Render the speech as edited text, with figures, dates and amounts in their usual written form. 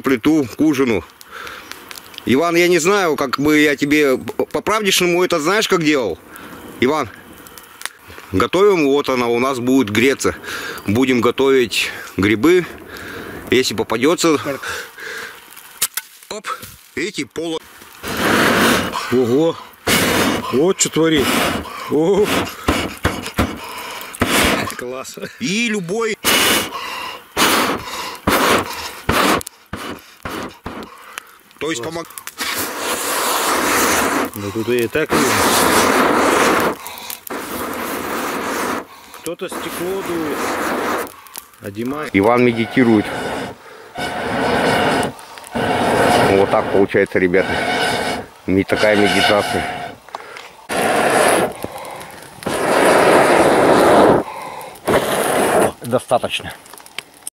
плиту к ужину. Иван, я не знаю, как бы я тебе по-правдешному это знаешь, как делал? Иван, готовим, вот она у нас будет греться. Будем готовить грибы. Если попадется... Оп, эти поло... Ого! Вот что творит. О! Класс. И любой... То есть помог... Да тут и так видно. Кто-то стекло дует. А Дима... Иван медитирует. Вот так получается, ребята. Такая медитация. Достаточно.